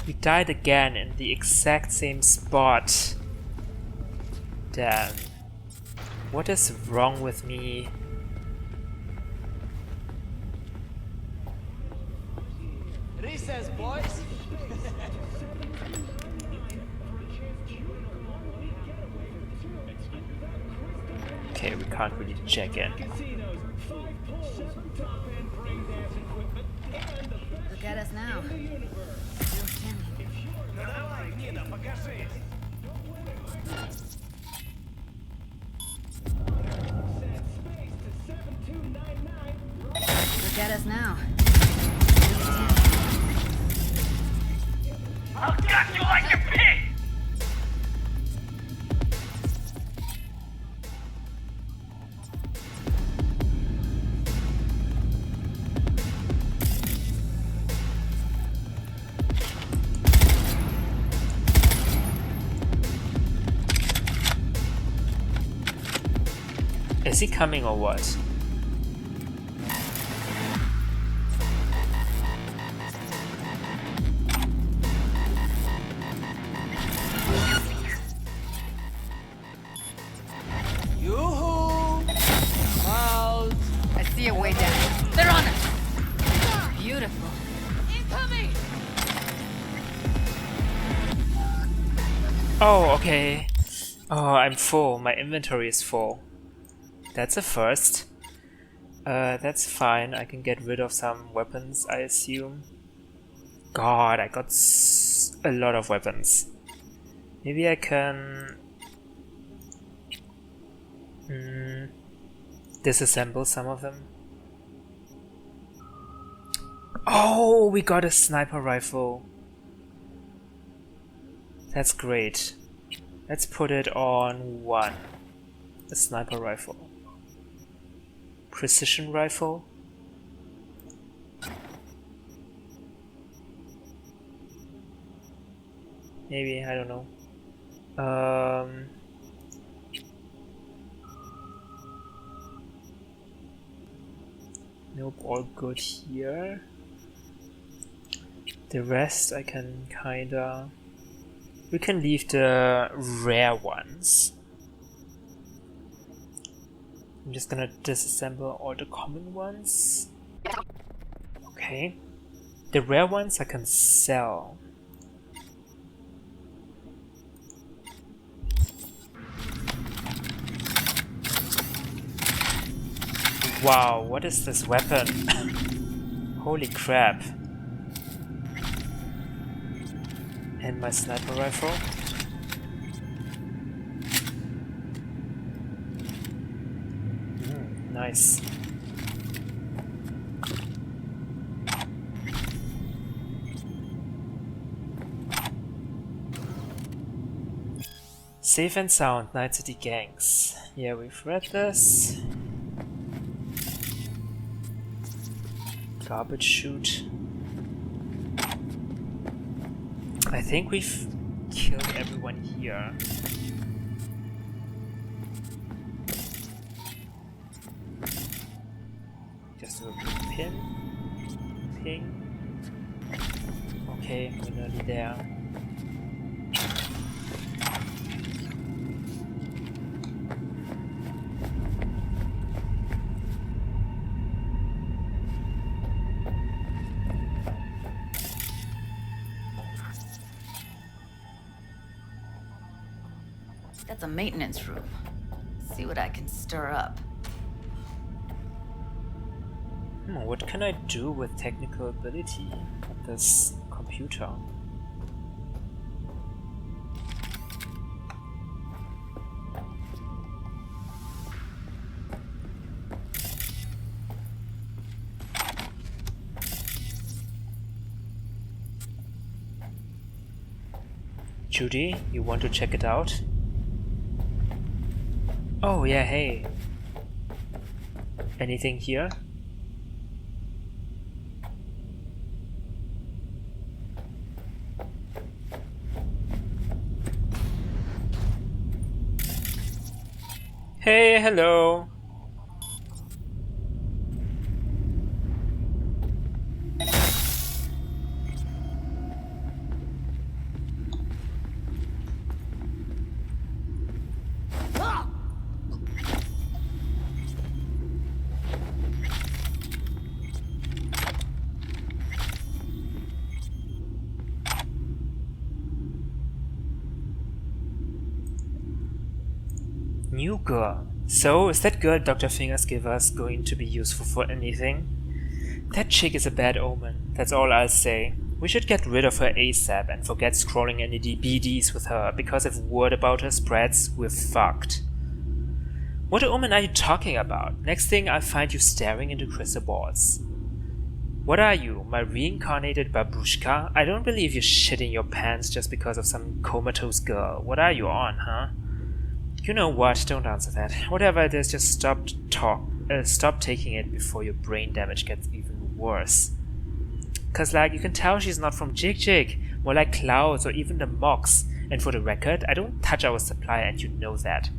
We died again in the exact same spot. Damn. What is wrong with me? Recess, boys! Okay, we can't really check in. Look at us now. Look at us now. I'll gut you like a pig! Is he coming or what? Yoo-hoo! Out! I see a way down. They're on us! Beautiful. Incoming! Oh, okay. Oh, I'm full. My inventory is full. That's a first. That's fine. I can get rid of some weapons, I assume. God, I got a lot of weapons. Maybe I can disassemble some of them. Oh, we got a sniper rifle. That's great. Let's put it on 1. A sniper rifle. Precision rifle. Maybe, I don't know. Nope, all good here. The rest I can kinda... We can leave the rare ones. I'm just gonna disassemble all the common ones. Okay. The rare ones I can sell. Wow, what is this weapon? Holy crap. And my sniper rifle. Nice. Safe and sound, Night City gangs. Yeah, we've read this. Garbage chute. I think we've killed everyone here. Just a pin. Ping. Okay, we're nearly there. That's a maintenance room. See what I can stir up. What can I do with technical ability of this computer? Judy, you want to check it out? Oh yeah, hey. Anything here? Hey, hello. New girl. So, is that girl Dr. Fingers gave us going to be useful for anything? That chick is a bad omen, that's all I'll say. We should get rid of her ASAP and forget scrolling any BDs with her, because if word about her spreads, we're fucked. What omen are you talking about? Next thing I'll find you staring into crystal balls. What are you, my reincarnated babushka? I don't believe you're shitting your pants just because of some comatose girl. What are you on, huh? You know what, don't answer that. Whatever it is, just stop taking it before your brain damage gets even worse. Cause like, you can tell she's not from Jig Jig, more like Clouds or even the Mox. And for the record, I don't touch our supply and you know that.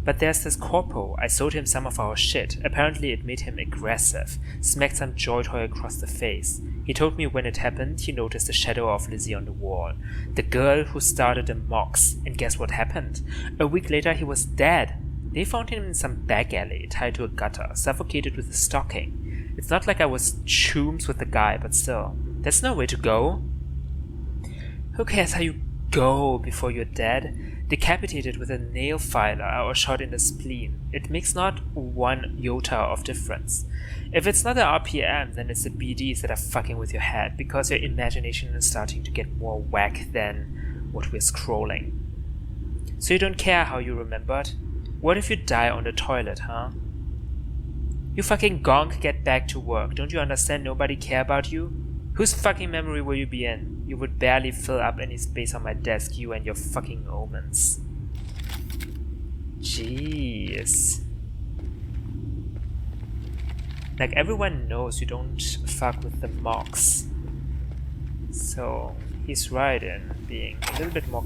But there's this Corpo, I sold him some of our shit. Apparently it made him aggressive. Smacked some joy toy across the face. He told me when it happened, he noticed the shadow of Lizzie on the wall. The girl who started the Mox. And guess what happened? A week later he was dead. They found him in some back alley, tied to a gutter, suffocated with a stocking. It's not like I was chooms with the guy, but still. There's no way to go. Who cares how you go before you're dead? Decapitated with a nail filer or shot in the spleen. It makes not one iota of difference. If it's not the RPM, then it's the BDs that are fucking with your head, because your imagination is starting to get more whack than what we're scrolling. So you don't care how you remembered? What if you die on the toilet, huh? You fucking gonk, get back to work. Don't you understand nobody care about you? Whose fucking memory will you be in? You would barely fill up any space on my desk, you and your fucking omens. Jeez. Like, everyone knows you don't fuck with the Mox. So, he's right in being a little bit more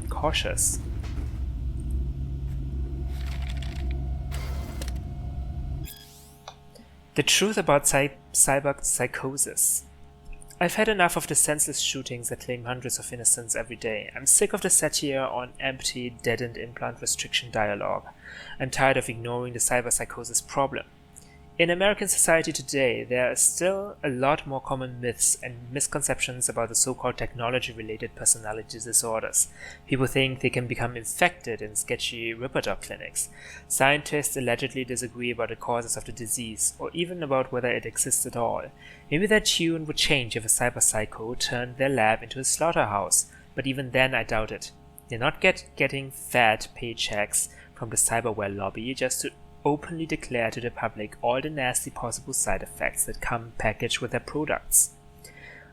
cautious. The truth about cyber psychosis. I've had enough of the senseless shootings that claim hundreds of innocents every day. I'm sick of the satire on empty, deadened implant restriction dialogue. I'm tired of ignoring the cyber psychosis problem. In American society today, there are still a lot more common myths and misconceptions about the so-called technology-related personality disorders. People think they can become infected in sketchy Ripper Dog clinics. Scientists allegedly disagree about the causes of the disease, or even about whether it exists at all. Maybe their tune would change if a cyber psycho turned their lab into a slaughterhouse, but even then I doubt it. They're not getting fat paychecks from the cyberware lobby just to openly declare to the public all the nasty possible side effects that come packaged with their products.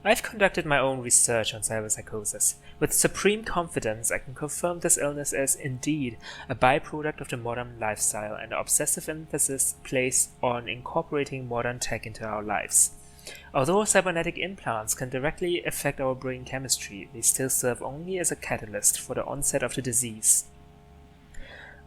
I've conducted my own research on cyberpsychosis. With supreme confidence, I can confirm this illness is indeed a byproduct of the modern lifestyle and the obsessive emphasis placed on incorporating modern tech into our lives. Although cybernetic implants can directly affect our brain chemistry, they still serve only as a catalyst for the onset of the disease.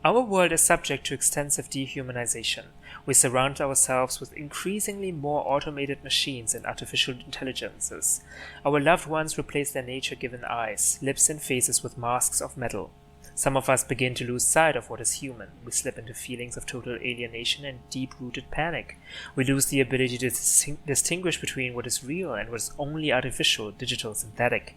Our world is subject to extensive dehumanization. We surround ourselves with increasingly more automated machines and artificial intelligences. Our loved ones replace their nature-given eyes, lips and faces with masks of metal. Some of us begin to lose sight of what is human. We slip into feelings of total alienation and deep-rooted panic. We lose the ability to distinguish between what is real and what is only artificial, digital, synthetic.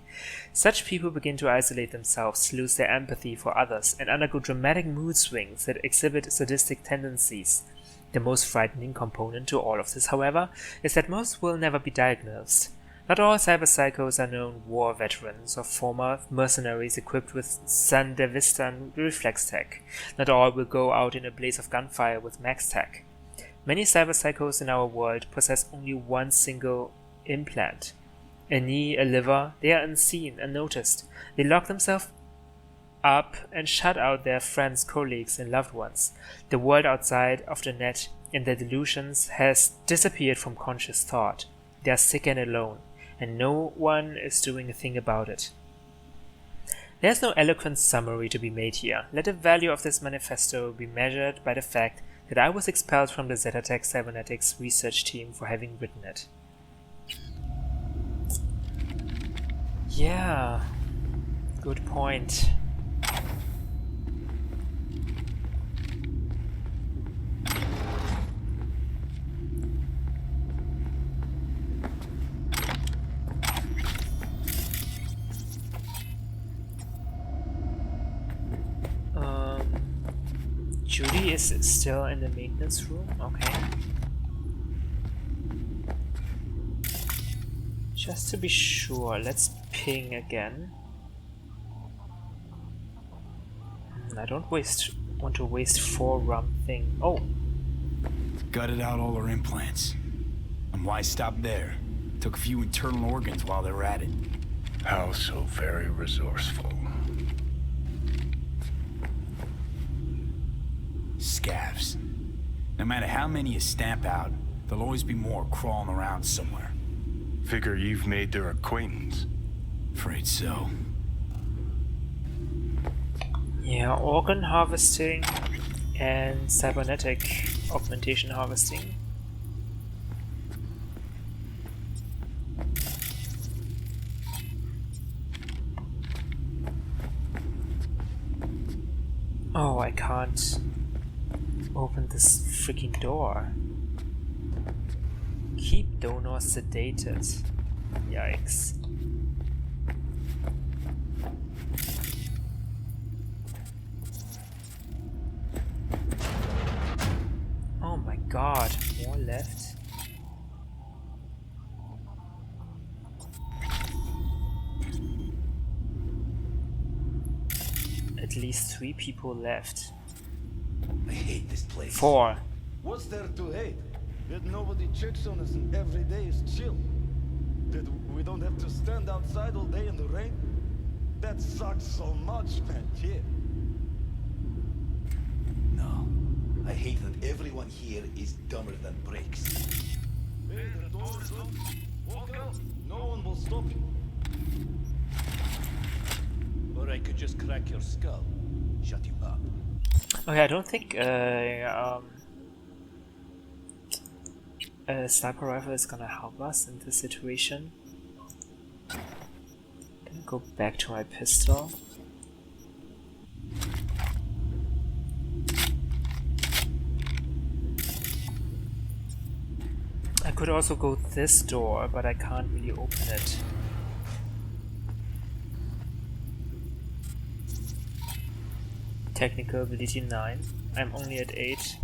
Such people begin to isolate themselves, lose their empathy for others, and undergo dramatic mood swings that exhibit sadistic tendencies. The most frightening component to all of this, however, is that most will never be diagnosed. Not all cyberpsychos are known war veterans or former mercenaries equipped with Sandevistan reflex tech. Not all will go out in a blaze of gunfire with max tech. Many cyberpsychos in our world possess only one single implant. A knee, a liver, they are unseen, unnoticed. They lock themselves up and shut out their friends, colleagues, and loved ones. The world outside of the net and their delusions has disappeared from conscious thought. They are sick and alone, and no one is doing a thing about it. There's no eloquent summary to be made here. Let the value of this manifesto be measured by the fact that I was expelled from the Zetatech Cybernetics research team for having written it. Yeah, good point. Judy is still in the maintenance room? Okay. Just to be sure, let's ping again. I don't want to waste 4 rum thing. Oh! Gutted out all our implants. And why stop there? Took a few internal organs while they were at it. How so very resourceful. Scavs. No matter how many you stamp out, there'll always be more crawling around somewhere. Figure you've made their acquaintance. Afraid so. Yeah, organ harvesting and cybernetic augmentation harvesting. Oh, I can't open this freaking door. Keep donor sedated. Yikes. Oh my god, more left. At least 3 people left. I hate this place. 4. What's there to hate? That nobody checks on us and every day is chill. That we don't have to stand outside all day in the rain. That sucks so much, man. Yeah. No. I hate that everyone here is dumber than bricks. Hey, the door's open. Walk out. No one will stop you. Or I could just crack your skull. Shut you up. Okay, I don't think a sniper rifle is gonna help us in this situation. Gonna go back to my pistol. I could also go this door, but I can't really open it. Technical ability 9. I'm only at 8.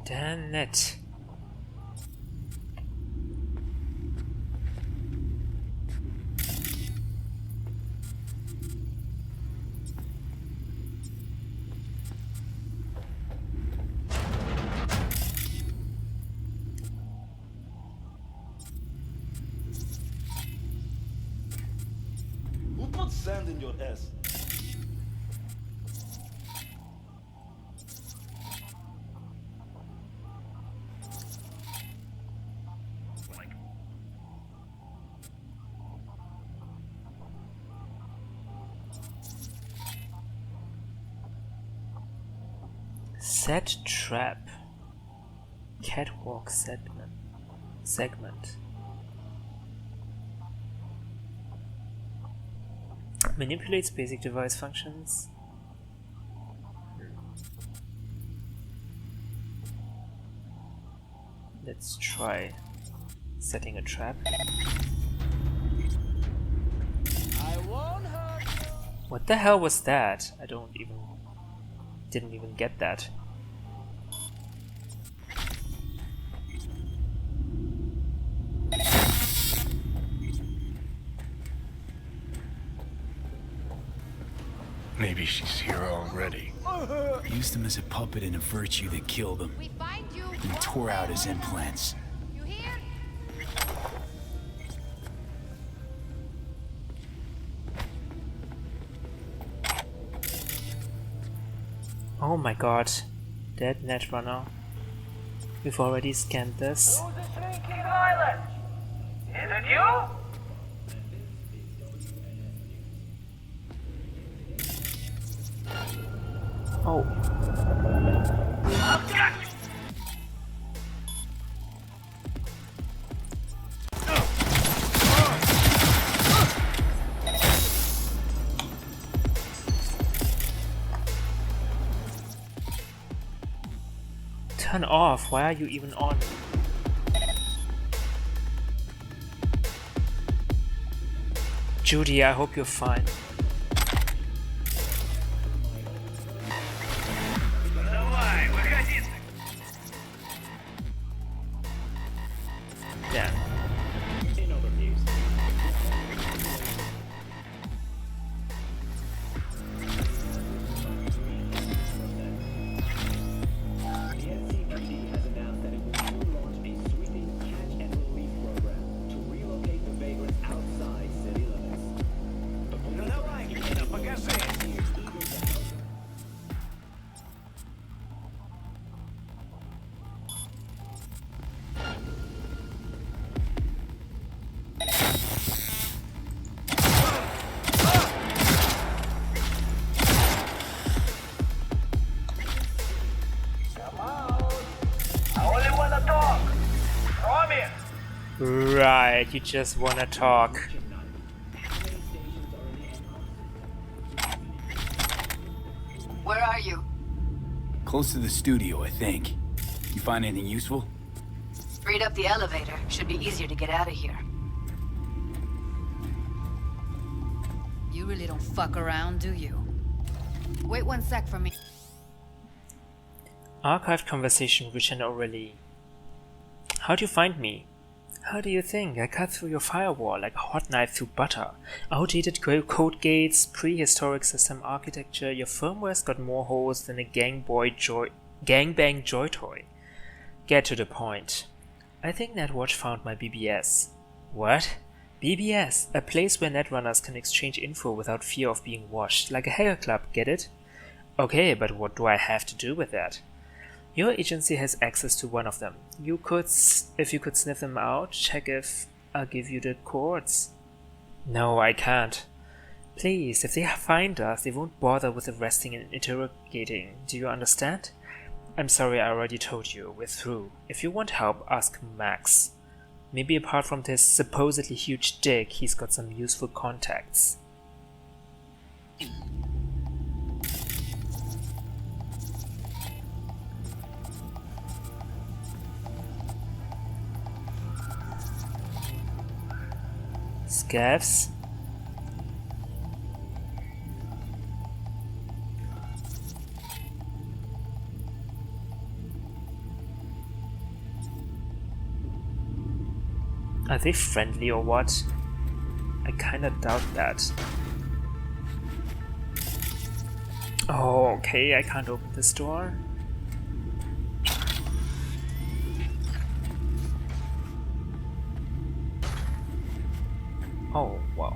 Damn it. Who put sand in your ass? Set trap. Catwalk segment. Manipulates basic device functions. Let's try setting a trap. I won't hurt you. What the hell was that? Didn't even get that. Maybe she's here already. Used him as a puppet in a virtue that killed him. We find you. And tore out his implants. You hear? Oh my god. Dead netrunner. We've already scanned this. Who's the shrinking island? Is it you? Oh. Turn off. Why are you even on? Judy, I hope you're fine. like you just wanna talk. Where are you? Close to the studio, I think. You find anything useful? Freed up the elevator. Should be easier to get out of here. You really don't fuck around, do you? Wait 1 sec for me. Archived conversation rich and orally. How do you find me? How do you think? I cut through your firewall like a hot knife through butter. Outdated code gates, prehistoric system architecture, your firmware's got more holes than a gangbang joy toy. Get to the point. I think Netwatch found my BBS. What? BBS, a place where netrunners can exchange info without fear of being watched, like a hacker club, get it? Okay, but what do I have to do with that? Your agency has access to one of them. If you could sniff them out, check if I'll give you the codes. No, I can't. Please, if they find us, they won't bother with arresting and interrogating. Do you understand? I'm sorry, I already told you. We're through. If you want help, ask Max. Maybe apart from this supposedly huge dick, he's got some useful contacts. Scavs? Are they friendly or what? I kinda doubt that. Oh, okay, I can't open this door. Oh, wow.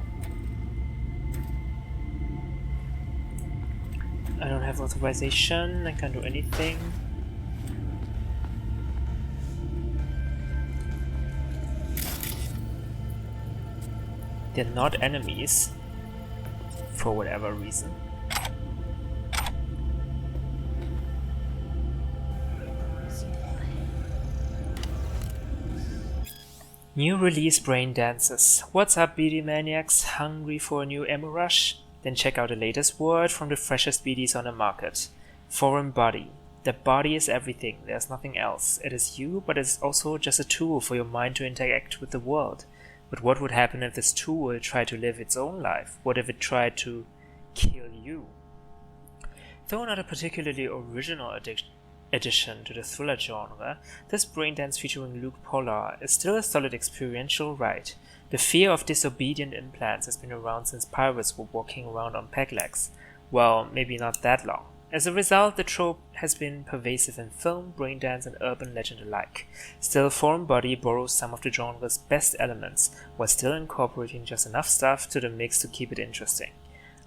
I don't have authorization, I can't do anything. They're not enemies, for whatever reason. New release brain dances. What's up, BD maniacs? Hungry for a new ammo rush? Then check out the latest word from the freshest BDs on the market. Foreign body. The body is everything, there's nothing else. It is you, but it's also just a tool for your mind to interact with the world. But what would happen if this tool tried to live its own life? What if it tried to kill you? Though not a particularly original addition to the thriller genre, this braindance featuring Luke Pollard is still a solid experiential ride. The fear of disobedient implants has been around since pirates were walking around on peg legs. Well, maybe not that long. As a result, the trope has been pervasive in film, braindance, and urban legend alike. Still, Foreign Body borrows some of the genre's best elements, while still incorporating just enough stuff to the mix to keep it interesting.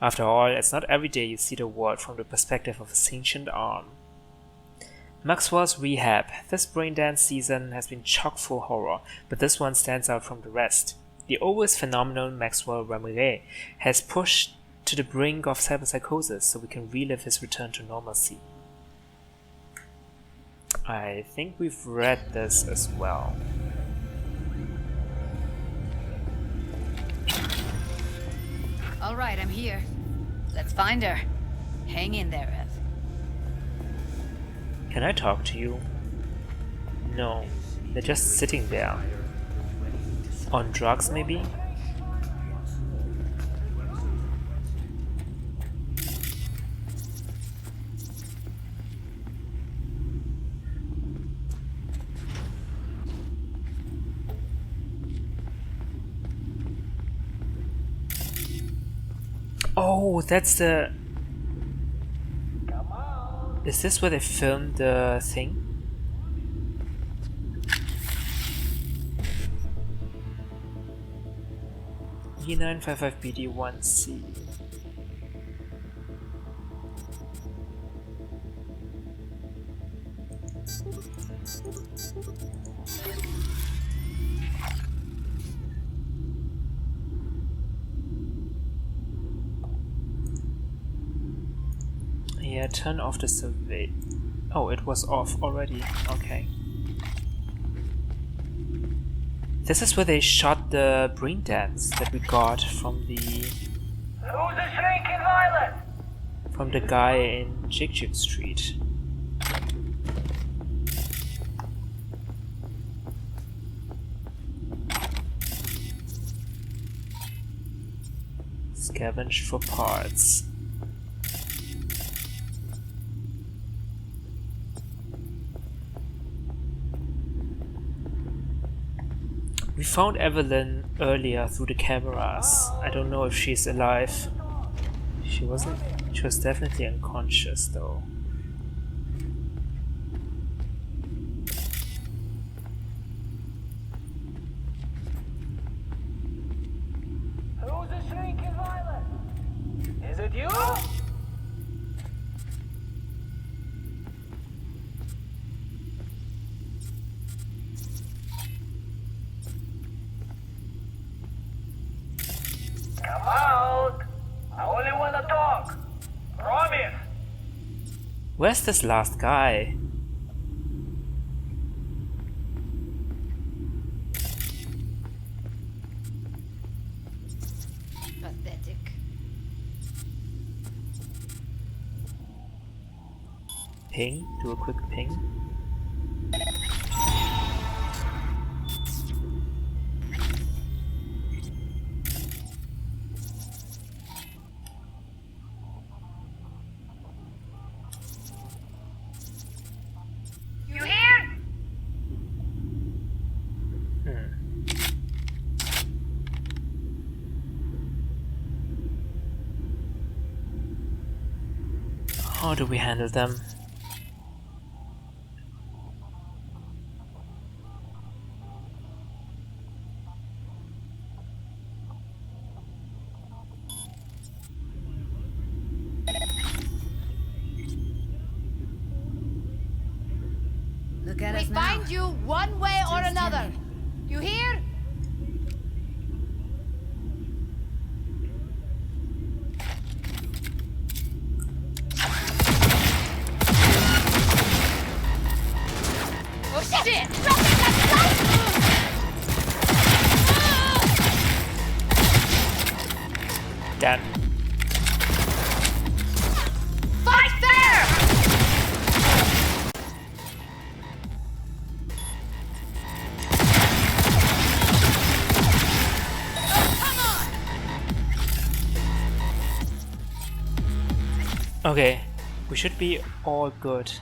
After all, it's not every day you see the world from the perspective of a sentient arm. Maxwell's Rehab. This braindance season has been chock full horror, but this one stands out from the rest. The always phenomenal Maxwell Ramirez has pushed to the brink of cyberpsychosis so we can relive his return to normalcy. I think we've read this as well. Alright, I'm here. Let's find her. Hang in there, Ev. Can I talk to you? No, they're just sitting there. On drugs, maybe? Oh, that's the... Is this where they filmed the thing? E955BD1C. Yeah, turn off the survey. Oh, it was off already. Okay. This is where they shot the brain dance that we got from the Who's the shrinking violet? guy in Jig Street. Scavenge for parts. We found Evelyn earlier through the cameras. I don't know if she's alive. She was definitely unconscious though. Who's the shrinking violet? Is it you? Come out! I only wanna talk. Promise. Where's this last guy? Pathetic. Ping? Do a quick ping. You hear? How do we handle them? Look at We us now. find you one way or Just another. tell me. You hear? Oh shit! Drop it, that's light! Damn. Fight there! Okay, we should be all good.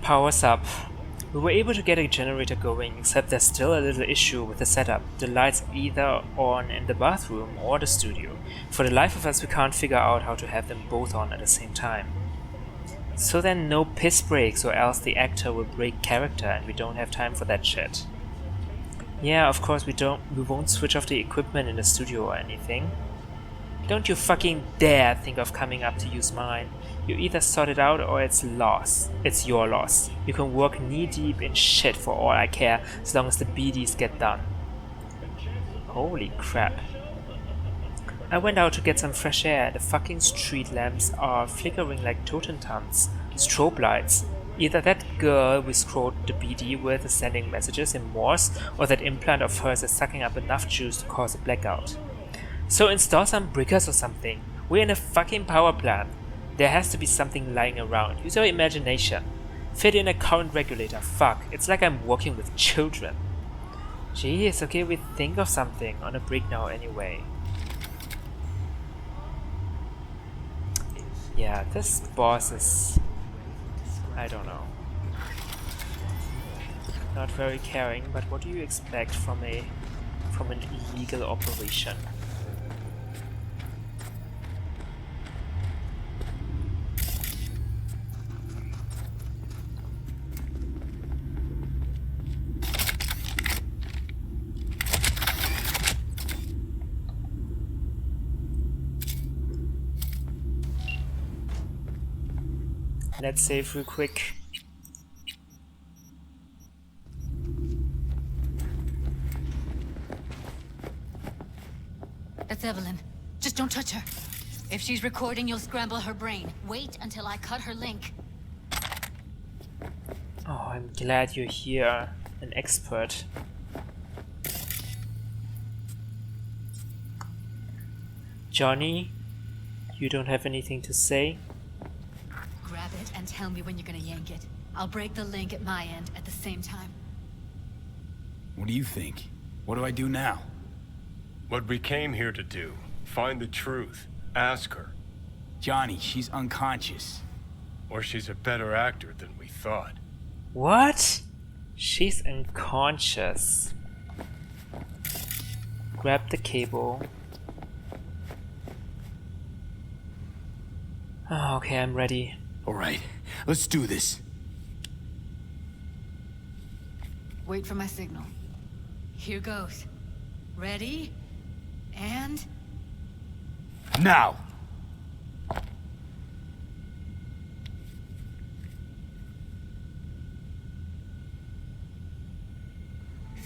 Powers up. We were able to get a generator going, except there's still a little issue with the setup. The lights are either on in the bathroom or the studio. For the life of us, we can't figure out how to have them both on at the same time. So then no piss breaks, or else the actor will break character and we don't have time for that shit. Yeah, of course we won't switch off the equipment in the studio or anything. Don't you fucking dare think of coming up to use mine. You either sort it out or it's loss. It's your loss. You can work knee deep in shit for all I care, as long as the BDs get done. Holy crap. I went out to get some fresh air. The fucking street lamps are flickering like totentums. Strobe lights. Either that girl we scrolled the BD with is sending messages in Morse, or that implant of hers is sucking up enough juice to cause a blackout. So install some breakers or something. We're in a fucking power plant. There has to be something lying around. Use your imagination. Fit in a current regulator. Fuck, it's like I'm working with children. Jeez, okay, we think of something. On a break now anyway. Yeah, this boss is... I don't know. Not very caring, but what do you expect from an illegal operation? Let's save real quick. That's Evelyn. Just don't touch her. If she's recording, you'll scramble her brain. Wait until I cut her link. Oh, I'm glad you're here. An expert. Johnny, you don't have anything to say? Grab it and tell me when you're gonna yank it. I'll break the link at my end at the same time. What do you think? What do I do now? What we came here to do. Find the truth. Ask her. Johnny, she's unconscious. Or she's a better actor than we thought. What? She's unconscious. Grab the cable. Oh, okay, I'm ready. Alright, let's do this. Wait for my signal. Here goes. Ready? And... Now!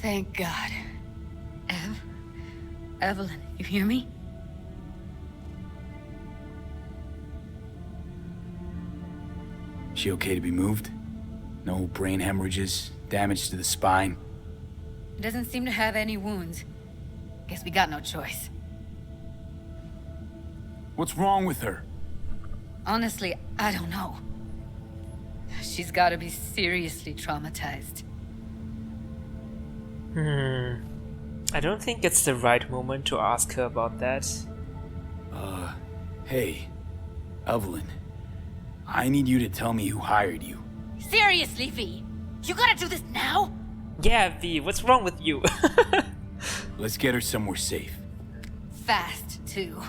Thank God. Evelyn, you hear me? She okay to be moved? No brain hemorrhages, damage to the spine? Doesn't seem to have any wounds. Guess we got no choice. What's wrong with her? Honestly, I don't know. She's gotta be seriously traumatized. I don't think it's the right moment to ask her about that. Hey, Evelyn. I need you to tell me who hired you. Seriously, V? You gotta do this now? Yeah, V, what's wrong with you? Let's get her somewhere safe. Fast, too.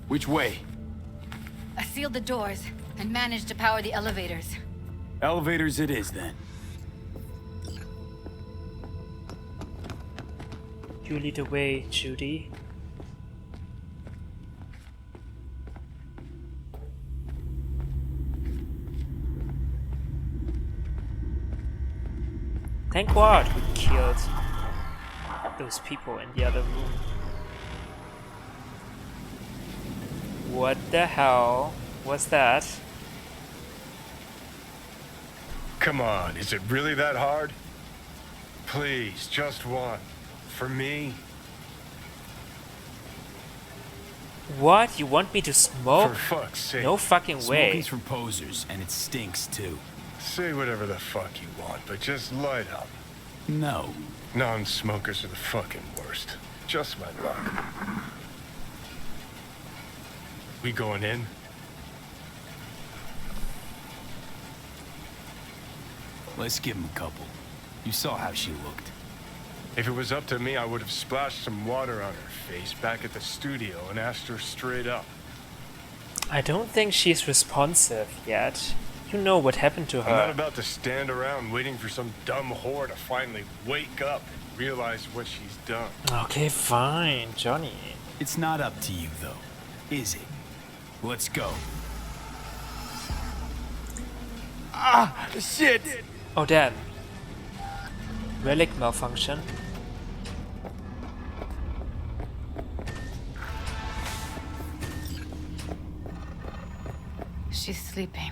Which way? I sealed the doors and managed to power the elevators. Elevators it is, then. You lead the way, Judy. Thank God we killed those people in the other room. What the hell was that? Come on, is it really that hard? Please, just one. For me? What? You want me to smoke? For fuck's sake. No fucking way. Smoking's for posers, and it stinks, too. Say whatever the fuck you want, but just light up. No. Non-smokers are the fucking worst. Just my luck. We going in? Let's give him a couple. You saw how she looked. If it was up to me, I would have splashed some water on her face back at the studio and asked her straight up. I don't think she's responsive yet. You know what happened to her. I'm not about to stand around waiting for some dumb whore to finally wake up and realize what she's done. Okay, fine, Johnny. It's not up to you, though, is it? Let's go. Ah, shit! Oh damn. Relic malfunction. She's sleeping.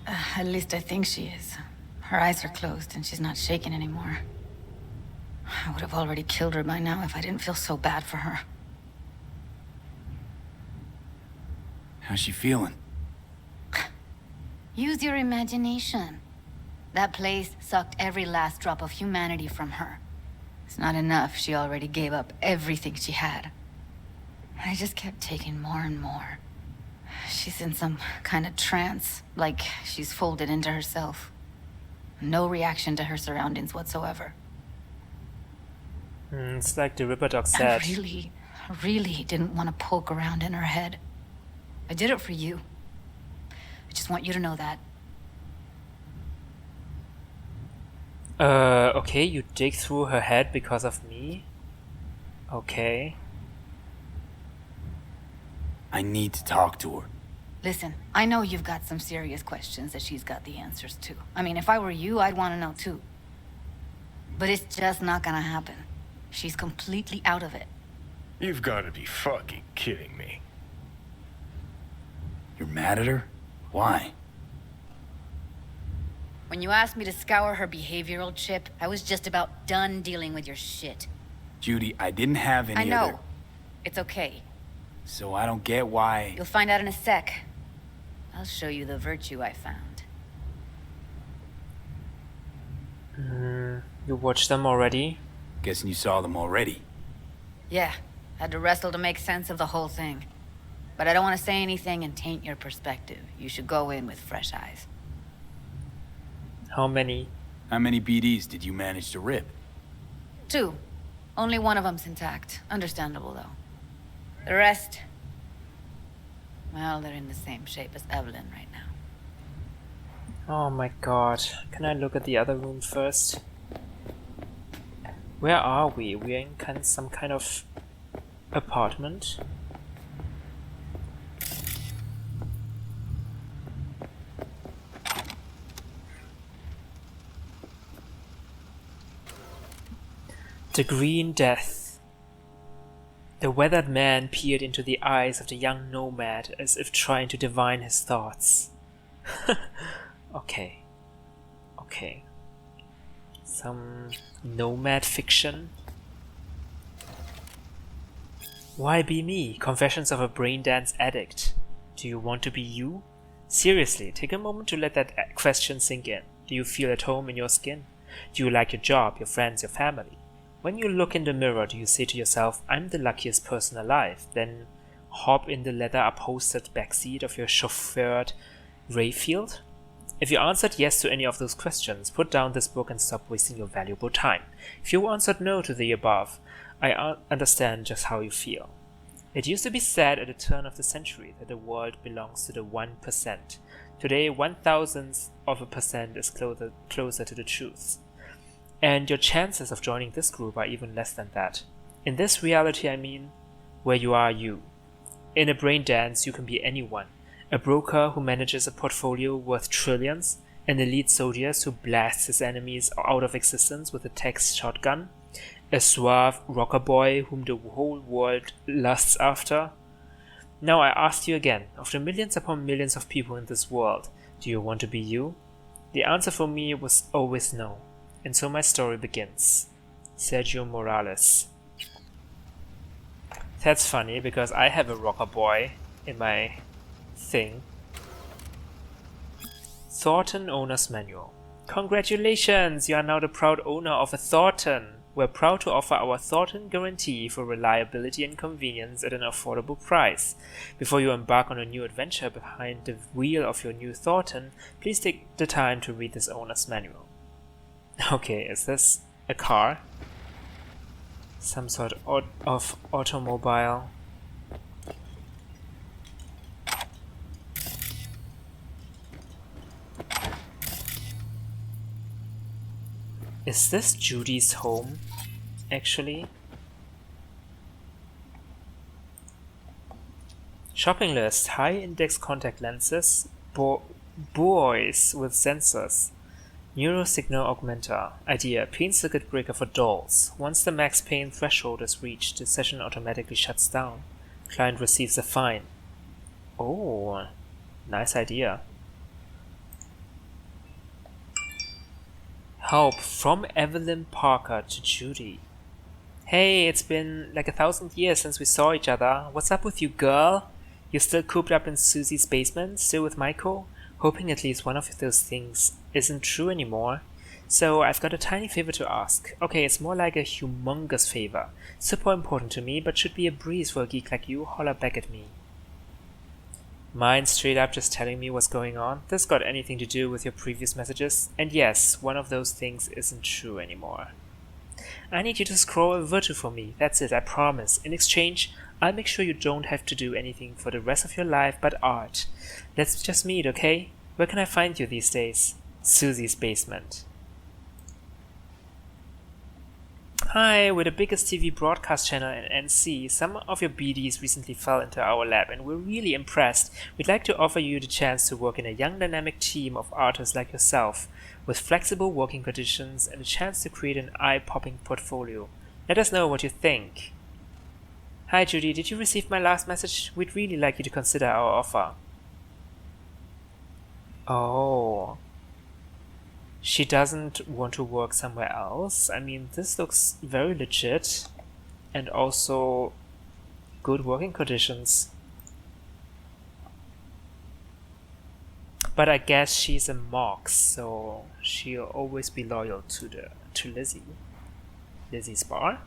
At least I think she is. Her eyes are closed and she's not shaking anymore. I would have already killed her by now if I didn't feel so bad for her. How's she feeling? Use your imagination. That place sucked every last drop of humanity from her. It's not enough. She already gave up everything she had. I just kept taking more and more. She's in some kind of trance, like she's folded into herself. No reaction to her surroundings whatsoever. It's like the Ripper Dog I said. really didn't want to poke around in her head. I did it for you. I just want you to know that. Okay, you dig through her head because of me? Okay. I need to talk to her. Listen, I know you've got some serious questions that she's got the answers to. I mean, if I were you, I'd want to know too. But it's just not gonna happen. She's completely out of it. You've got to be fucking kidding me. You're mad at her? Why? When you asked me to scour her behavioral chip, I was just about done dealing with your shit. Judy, I didn't have any I know. other... It's okay. So I don't get why... You'll find out in a sec. I'll show you the virtue I found. You watched them already? Guessing you saw them already. Yeah, had to wrestle to make sense of the whole thing. But I don't want to say anything and taint your perspective. You should go in with fresh eyes. How many? How many BDs did you manage to rip? 2. Only one of them's intact. Understandable, though. The rest... well, they're in the same shape as Evelyn right now. Oh my god. Can I look at the other room first? Where are we? We're in some kind of apartment. The Green Death. The weathered man peered into the eyes of the young nomad as if trying to divine his thoughts. Okay. Okay. Some nomad fiction? Why be me? Confessions of a brain dance addict. Do you want to be you? Seriously, take a moment to let that question sink in. Do you feel at home in your skin? Do you like your job, your friends, your family? When you look in the mirror, do you say to yourself, I'm the luckiest person alive? Then hop in the leather upholstered backseat of your chauffeured Rayfield? If you answered yes to any of those questions, put down this book and stop wasting your valuable time. If you answered no to the above, I understand just how you feel. It used to be said at the turn of the century that the world belongs to the 1%. Today, 1,000th of a percent is closer to the truth. And your chances of joining this group are even less than that. In this reality, I mean, where you are you. In a brain dance, you can be anyone. A broker who manages a portfolio worth trillions, an elite soldier who blasts his enemies out of existence with a Tex shotgun, a suave rocker boy whom the whole world lusts after. Now I ask you again, of the millions upon millions of people in this world, do you want to be you? The answer for me was always no. And so my story begins. Sergio Morales. That's funny, because I have a rocker boy in my thing. Thornton Owner's Manual. Congratulations! You are now the proud owner of a Thornton. We're proud to offer our Thornton guarantee for reliability and convenience at an affordable price. Before you embark on a new adventure behind the wheel of your new Thornton, please take the time to read this owner's manual. Okay, is this a car? Some sort of automobile? Is this Judy's home, actually? Shopping list: high index contact lenses, boys with sensors, neurosignal augmenter. Idea: pain circuit breaker for dolls. Once the max pain threshold is reached, the session automatically shuts down. Client receives a fine. Oh, nice idea. Help from Evelyn Parker to Judy. Hey, it's been like 1,000 years since we saw each other. What's up with you, girl? You still cooped up in Susie's basement, still with Michael? Hoping at least one of those things isn't true anymore. So I've got a tiny favor to ask. Okay, it's more like a humongous favor. Super important to me, but should be a breeze for a geek like you. Holler back at me. Mind straight up just telling me what's going on? This got anything to do with your previous messages? And yes, one of those things isn't true anymore. I need you to scroll a virtue for me. That's it, I promise. In exchange, I'll make sure you don't have to do anything for the rest of your life but art. Let's just meet, okay? Where can I find you these days? Susie's basement. Hi, we're the biggest TV broadcast channel in NC. Some of your BDs recently fell into our lab and we're really impressed. We'd like to offer you the chance to work in a young dynamic team of artists like yourself, with flexible working conditions and a chance to create an eye-popping portfolio. Let us know what you think. Hi Judy, did you receive my last message? We'd really like you to consider our offer. Oh. She doesn't want to work somewhere else. I mean, this looks very legit. And also good working conditions. But I guess she's a Mox, so she'll always be loyal to Lizzie. Lizzie's bar.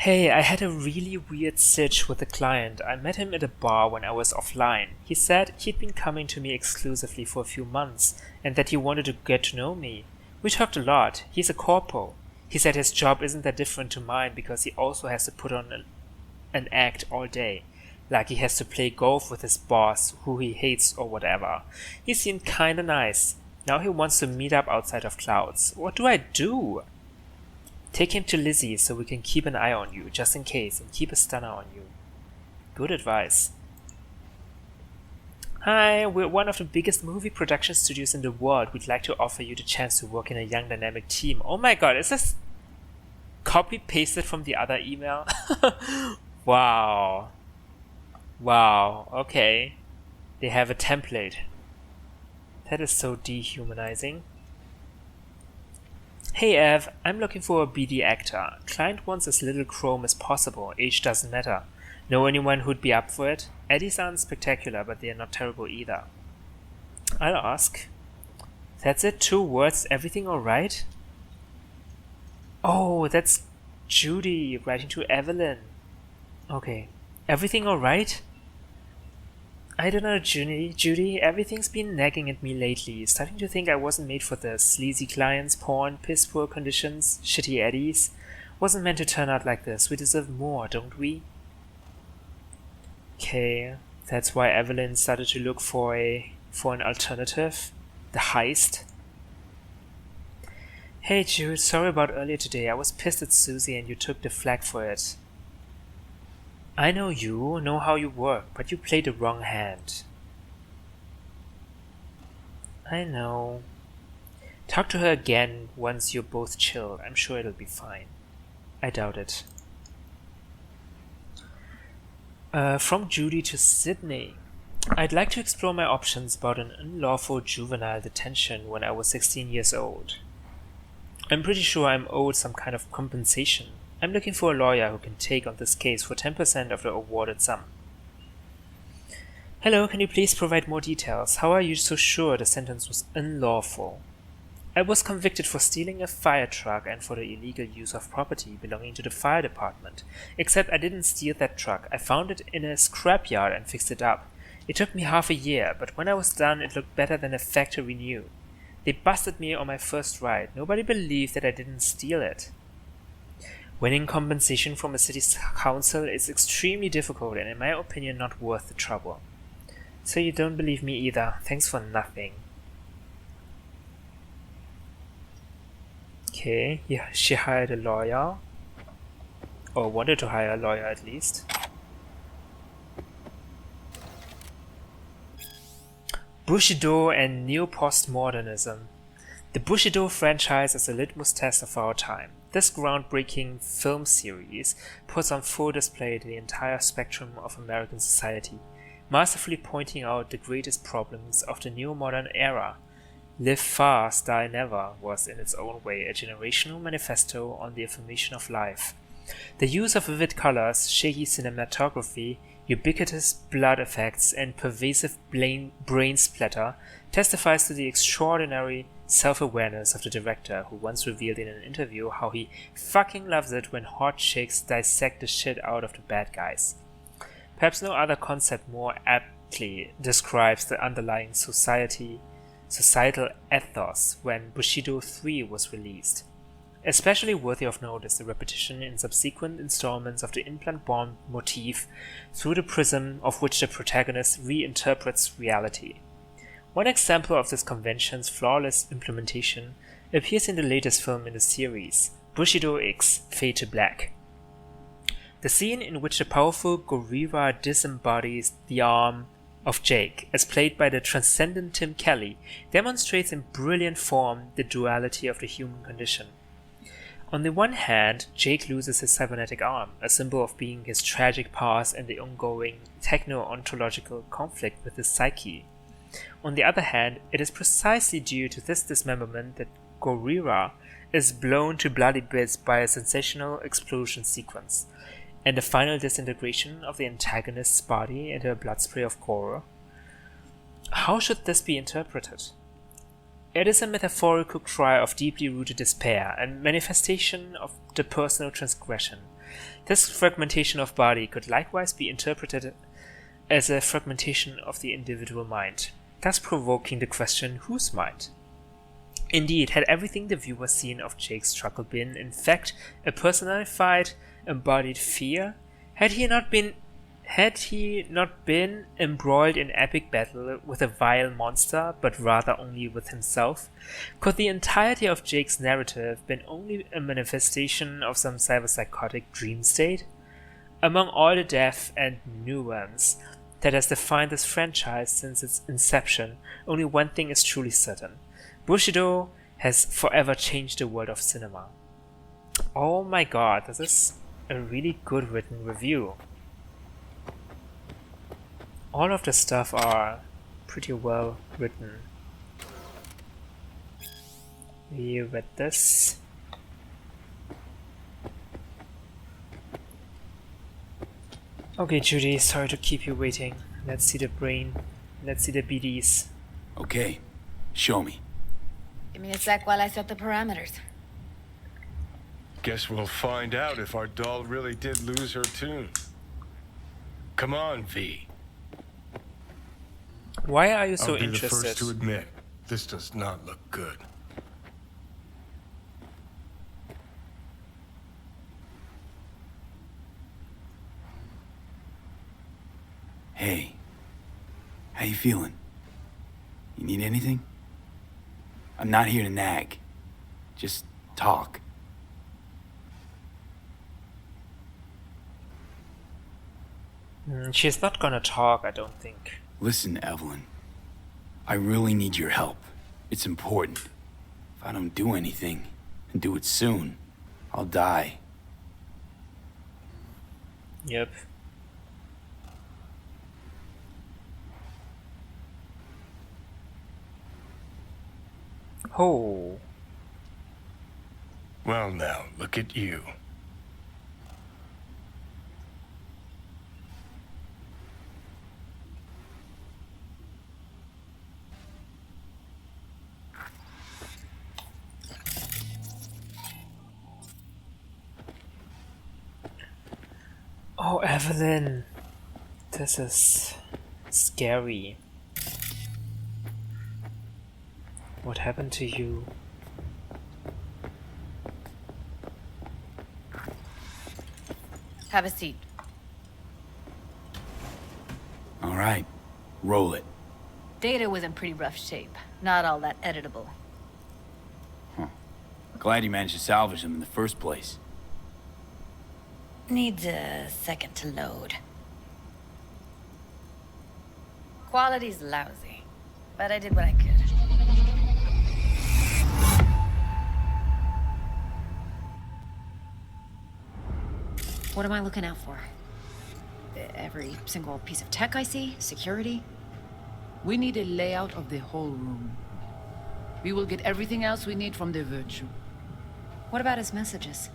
Hey, I had a really weird sitch with a client. I met him at a bar when I was offline. He said he'd been coming to me exclusively for a few months and that he wanted to get to know me. We talked a lot. He's a corpo. He said his job isn't that different to mine because he also has to put on an act all day. Like he has to play golf with his boss, who he hates or whatever. He seemed kinda nice. Now he wants to meet up outside of Clouds. What do I do? Take him to Lizzie so we can keep an eye on you, just in case, and keep a stunner on you. Good advice. Hi, we're one of the biggest movie production studios in the world. We'd like to offer you the chance to work in a young dynamic team. Oh my god, is this copy-pasted from the other email? Wow. Wow, okay. They have a template. That is so dehumanizing. Hey Ev, I'm looking for a BD actor. Client wants as little chrome as possible. Age doesn't matter. Know anyone who'd be up for it? Eddies aren't spectacular, but they are not terrible either. I'll ask. That's it? 2 words? Everything alright? Oh, that's Judy writing to Evelyn. Okay. Everything alright? I don't know, Judy, everything's been nagging at me lately. Starting to think I wasn't made for this. Sleazy clients, porn, piss poor conditions, shitty eddies. Wasn't meant to turn out like this. We deserve more, don't we? Okay, that's why Evelyn started to look for an alternative. The heist. Hey Jude, sorry about earlier today. I was pissed at Susie and you took the flak for it. I know you, know how you work, but you played the wrong hand. I know. Talk to her again once you're both chilled. I'm sure it'll be fine. I doubt it. From Judy to Sydney. I'd like to explore my options about an unlawful juvenile detention when I was 16 years old. I'm pretty sure I'm owed some kind of compensation. I'm looking for a lawyer who can take on this case for 10% of the awarded sum. Hello, can you please provide more details? How are you so sure the sentence was unlawful? I was convicted for stealing a fire truck and for the illegal use of property belonging to the fire department. Except I didn't steal that truck. I found it in a scrapyard and fixed it up. It took me half a year, but when I was done it looked better than a factory new. They busted me on my first ride. Nobody believed that I didn't steal it. Winning compensation from a city's council is extremely difficult and in my opinion not worth the trouble. So you don't believe me either. Thanks for nothing. Okay, yeah, she hired a lawyer. Or wanted to hire a lawyer at least. Bushido and neo-postmodernism. The Bushido franchise is a litmus test of our time. This groundbreaking film series puts on full display the entire spectrum of American society, masterfully pointing out the greatest problems of the neo-modern era. Live Fast, Die Never was in its own way a generational manifesto on the affirmation of life. The use of vivid colors, shaky cinematography, ubiquitous blood effects, and pervasive brain splatter testifies to the extraordinary self-awareness of the director, who once revealed in an interview how he fucking loves it when hot chicks dissect the shit out of the bad guys. Perhaps no other concept more aptly describes the underlying societal ethos when Bushido 3 was released. Especially worthy of note is the repetition in subsequent installments of the implant bomb motif through the prism of which the protagonist reinterprets reality. One example of this convention's flawless implementation appears in the latest film in the series, Bushido X Fade to Black. The scene in which the powerful gorilla disembodies the arm of Jake, as played by the transcendent Tim Kelly, demonstrates in brilliant form the duality of the human condition. On the one hand, Jake loses his cybernetic arm, a symbol of being his tragic past and the ongoing techno-ontological conflict with his psyche. On the other hand, it is precisely due to this dismemberment that Gorira is blown to bloody bits by a sensational explosion sequence, and the final disintegration of the antagonist's body into a blood spray of gore. How should this be interpreted? It is a metaphorical cry of deeply rooted despair and manifestation of the personal transgression. This fragmentation of body could likewise be interpreted as a fragmentation of the individual mind, thus provoking the question, whose mind? Indeed, had everything the viewer seen of Jake's struggle been, in fact, a personified, embodied fear? Had he not been embroiled in epic battle with a vile monster, but rather only with himself? Could the entirety of Jake's narrative been only a manifestation of some cyberpsychotic dream state? Among all the depth and nuance that has defined this franchise since its inception, only one thing is truly certain. Bushido has forever changed the world of cinema. Oh my god, this is a really good written review. All of the stuff are pretty well written. We read this. Okay, Judy, sorry to keep you waiting. Let's see the brain. Let's see the BDs. Okay, show me. Give me a sec while I set the parameters. Guess we'll find out if our doll really did lose her tune. Come on, V. Why are you so I'll be interested? the first to admit, this does not look good. Hey, how you feeling? You need anything? I'm not here to nag. Just talk. She's not gonna talk, I don't think. Listen, Evelyn. I really need your help. It's important. If I don't do anything, and do it soon, I'll die. Yep. Oh. Well now, look at you. Oh, Evelyn. This is scary. What happened to you? Have a seat. All right, roll it. Data was in pretty rough shape. Not all that editable. Glad you managed to salvage them in the first place. Needs a second to load. Quality's lousy, but I did what I could. What am I looking out for? Every single piece of tech I see? Security? We need a layout of the whole room. We will get everything else we need from the virtue. What about his messages?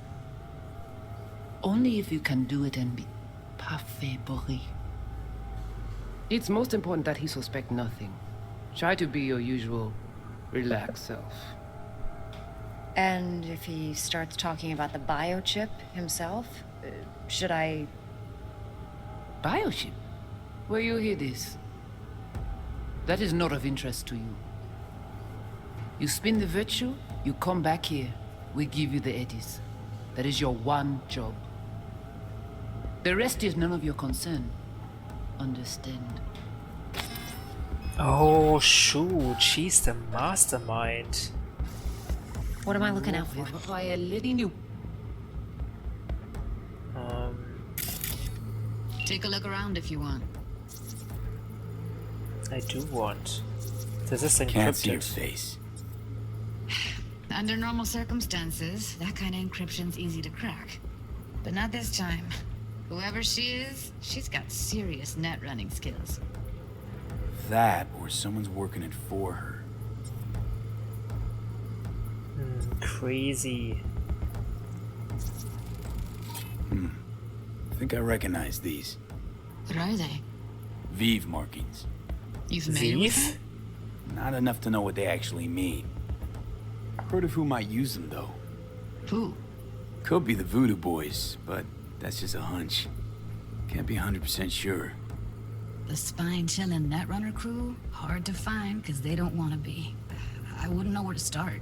Only if you can do it and be parfait, Boris. It's most important that he suspect nothing. Try to be your usual, relaxed self. And if he starts talking about the biochip himself, should I... Biochip? Where you hear this? That is not of interest to you. You spin the virtue, you come back here, we give you the eddies. That is your one job. The rest is none of your concern. Understand? Oh shoot, she's the mastermind. What am I looking out for? By letting you Take a look around if you want. I do want. This is encrypted. Can't see your face. Under normal circumstances, that kind of encryption's easy to crack. But not this time. Whoever she is, she's got serious net running skills. That, or someone's working it for her. Crazy. I think I recognize these. What are they? Vive markings. You familiar with Thief? them? Not enough to know what they actually mean. Heard of who might use them, though. Who? Could be the Voodoo Boys, but that's just a hunch. Can't be 100% sure. The spine-chilling Netrunner crew? Hard to find, because they don't want to be. I wouldn't know where to start.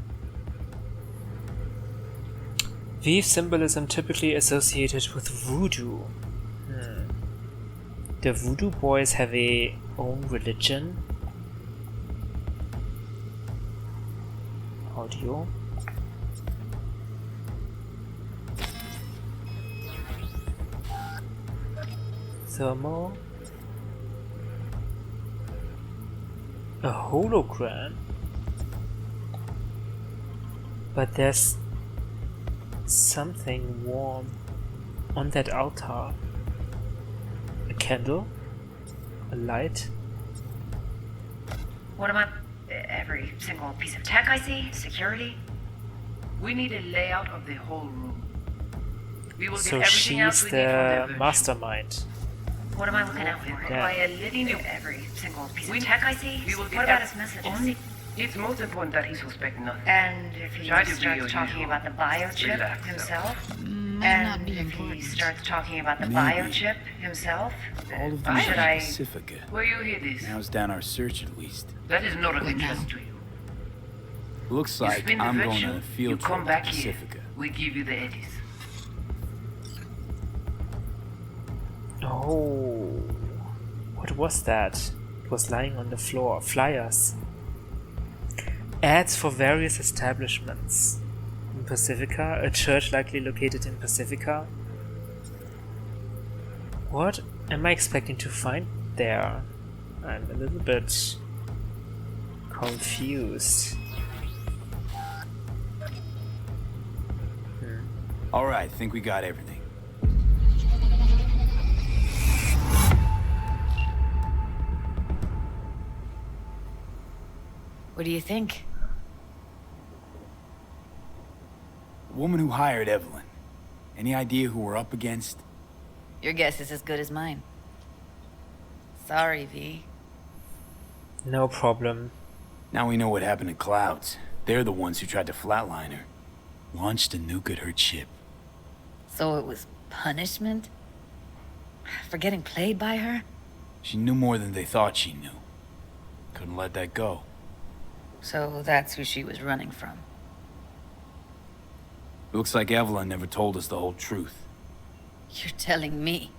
Thief symbolism typically associated with voodoo. The Voodoo Boys have a own religion. Audio. Thermal. A hologram. But there's something warm on that altar. A candle? A light? What am I? Every single piece of tech I see? Security? We need a layout of the whole room. We will So get everything else she's we need from their the virtue. mastermind. What am I looking out for? Yeah. By a living every single piece of tech I see? We will get What about ev- his messages? Only, it's most important that he suspect nothing. And if he Try to be your starts talking usual. about the biochip Relax, himself? Might not And be if important. he starts talking about the Maybe. biochip himself? All of Should these are I- Pacifica. Where you hear this? Narrows down our search at least. That is not of What interest now? to you. Looks You like spin the I'm going virtue, on a you field come trip back to here. Pacifica. We give you the eddies. Oh, what was that? It was lying on the floor. Flyers. Ads for various establishments. In Pacifica, a church likely located in Pacifica. What am I expecting to find there? I'm a little bit confused. All right, think we got everything. What do you think? The woman who hired Evelyn. Any idea who we're up against? Your guess is as good as mine. Sorry, V. No problem. Now we know what happened to Clouds. They're the ones who tried to flatline her. Launched a nuke at her ship. So it was punishment? For getting played by her? She knew more than they thought she knew. Couldn't let that go. So that's who she was running from. Looks like Evelyn never told us the whole truth. You're telling me?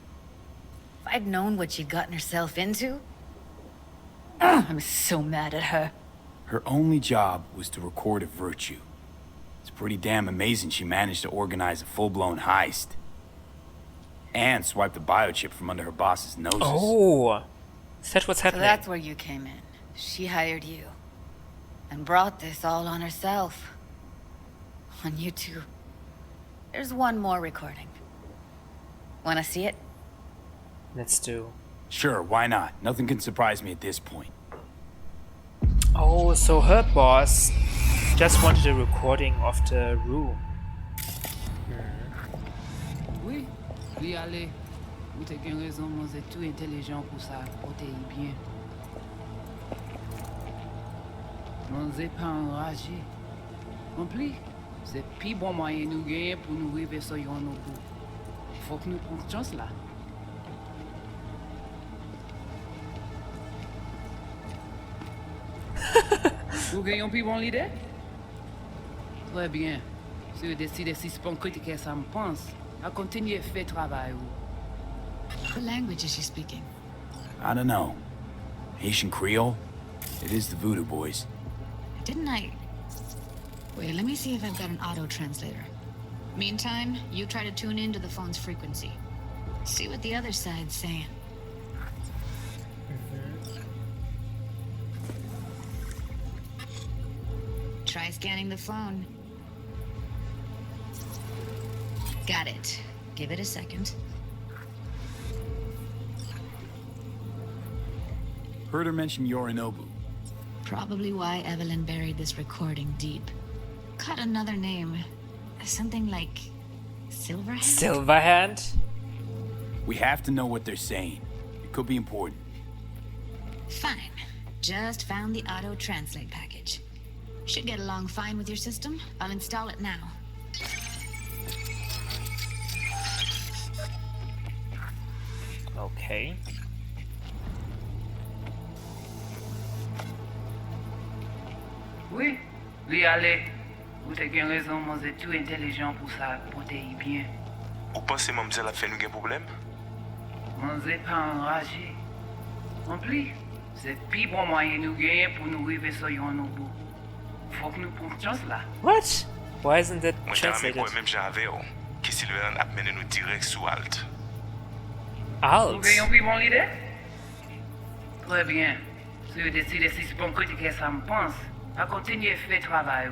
If I'd known what she'd gotten herself into? I'm so mad at her. Her only job was to record a virtue. It's pretty damn amazing she managed to organize a full-blown heist. And swipe the biochip from under her boss's noses. Oh, is that what's So happening? that's where you came in. She hired you. And brought this all on herself. On you two. There's one more recording. Wanna see it? Let's do. Sure, why not? Nothing can surprise me at this point. Oh, so her boss just wanted a recording of the room. Oui, oui, allez. Vous te gen raison, moi c'est tout intelligent pour ça, protège bien. Moi c'est pas enragé. En plus, c'est plus bon moyen nous gagner pour nous arriver sur yon nos bout. Faut que nous prenions chance là. Vous gagnez plus bon l'idée? Très bien. Si vous décidez si c'est bon critiquer ça me pense, à continuer à faire travail. What language is she speaking? I don't know. Haitian Creole? It is the Voodoo Boys. Didn't I... Wait, let me see if I've got an auto-translator. Meantime, you try to tune into the phone's frequency. See what the other side's saying. Try scanning the phone. Got it. Give it a second. Heard her mention Yorinobu. Probably why Evelyn buried this recording deep. Cut another name. Something like Silverhand? Silverhand? We have to know what they're saying. It could be important. Fine. Just found the auto translate package. Should get along fine with your system. I'll install it now. Okay. Oui, lui allez. Vous avez bien raison, moi c'est tout intelligent pour ça, pour te y bien. Ou pensez mademoiselle a fait nous un problème? Moi c'est pas enragé. En plus, c'est plus bon moyen nous gagner pour nous arriver sur yon nouveau. Faut que nous prenions chance là. What? Why isn't it Moi t'as translated? même j'avais que Sylvain a mené nous direct sous Alt. Nous Alt? gagnons plus bon l'idée? Très bien. Si vous décidez si c'est bon critiquer ça me pense, à continuer à faire travail.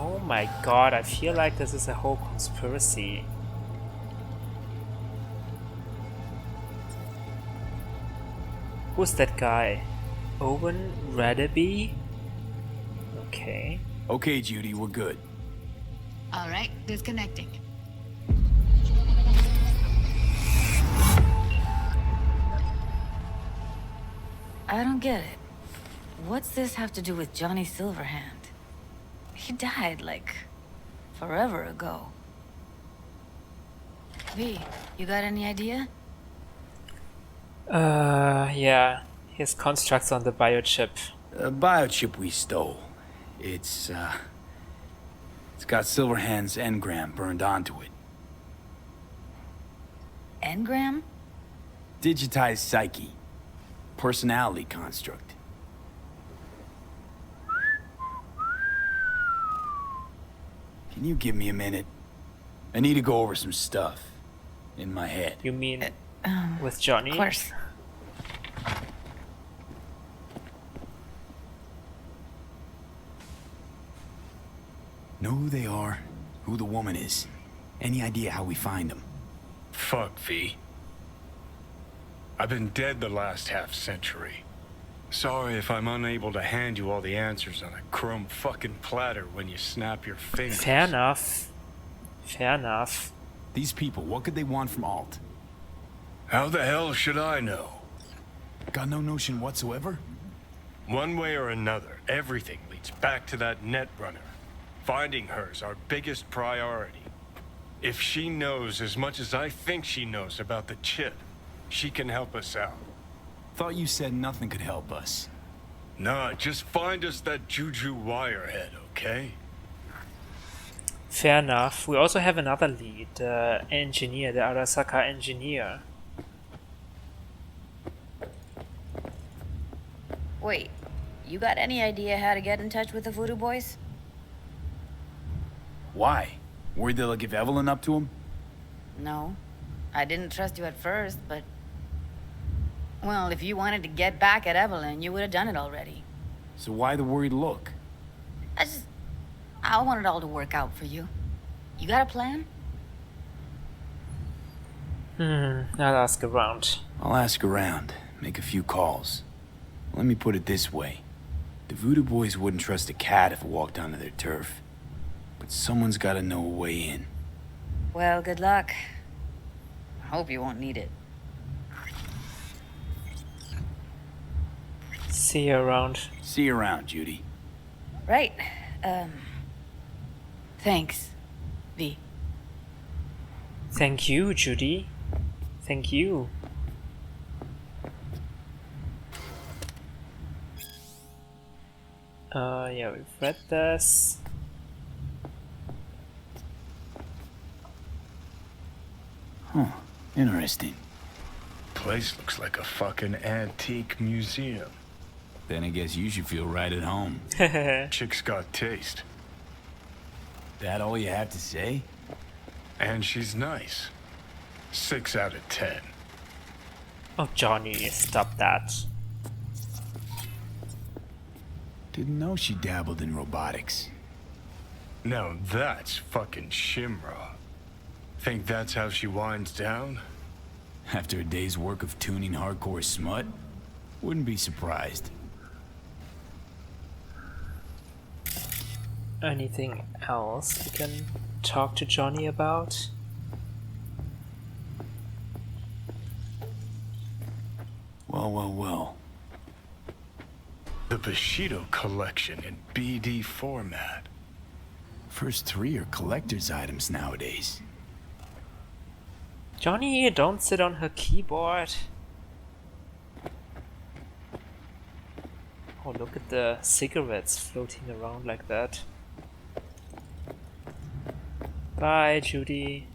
Oh my god, I feel like this is a whole conspiracy. Who's that guy? Owen Radaby? Okay. Okay, Judy, we're good. All right, disconnecting. I don't get it. What's this have to do with Johnny Silverhand? He died, like, forever ago. V, you got any idea? Yeah. His constructs on the biochip. A biochip we stole. It's got Silverhand's engram burned onto it. Engram? Digitized psyche. Personality construct. Can you give me a minute? I need to go over some stuff. In my head. You mean with Johnny? Of course. Know who they are, who the woman is. Any idea how we find them? Fuck, V. I've been dead the last half-century. Sorry if I'm unable to hand you all the answers on a chrome fucking platter when you snap your fingers. Fair enough. Fair enough. These people, what could they want from Alt? How the hell should I know? Got no notion whatsoever? One way or another, everything leads back to that netrunner. Finding her's our biggest priority. If she knows as much as I think she knows about the chip, she can help us out. Thought you said nothing could help us. Nah, just find us that Juju wirehead, okay? Fair enough. We also have another lead, the engineer, the Arasaka engineer. Wait, you got any idea how to get in touch with the Voodoo Boys? Why? Worried they'll give Evelyn up to him? No. I didn't trust you at first, but... Well, if you wanted to get back at Evelyn, you would have done it already. So why the worried look? I want it all to work out for you. You got a plan? I'll ask around. I'll ask around, make a few calls. Let me put it this way. The Voodoo Boys wouldn't trust a cat if it walked onto their turf. But someone's gotta know a way in. Well, good luck. I hope you won't need it. See you around. See you around, Judy. Right. Thanks, V. Thank you, Judy. Thank you. Yeah, we've read this. Huh. Interesting. Place looks like a fucking antique museum. Then I guess you should feel right at home. Chick's got taste. That all you have to say? And she's nice. 6 out of 10. Oh, Johnny, stop that. Didn't know she dabbled in robotics. Now that's fucking Shimra. Think that's how she winds down? After a day's work of tuning hardcore smut? Wouldn't be surprised. Anything else we can talk to Johnny about? Well. The Bushido collection in BD format. First 3 are collector's items nowadays. Johnny, don't sit on her keyboard. Oh, look at the cigarettes floating around like that. Bye, Judy.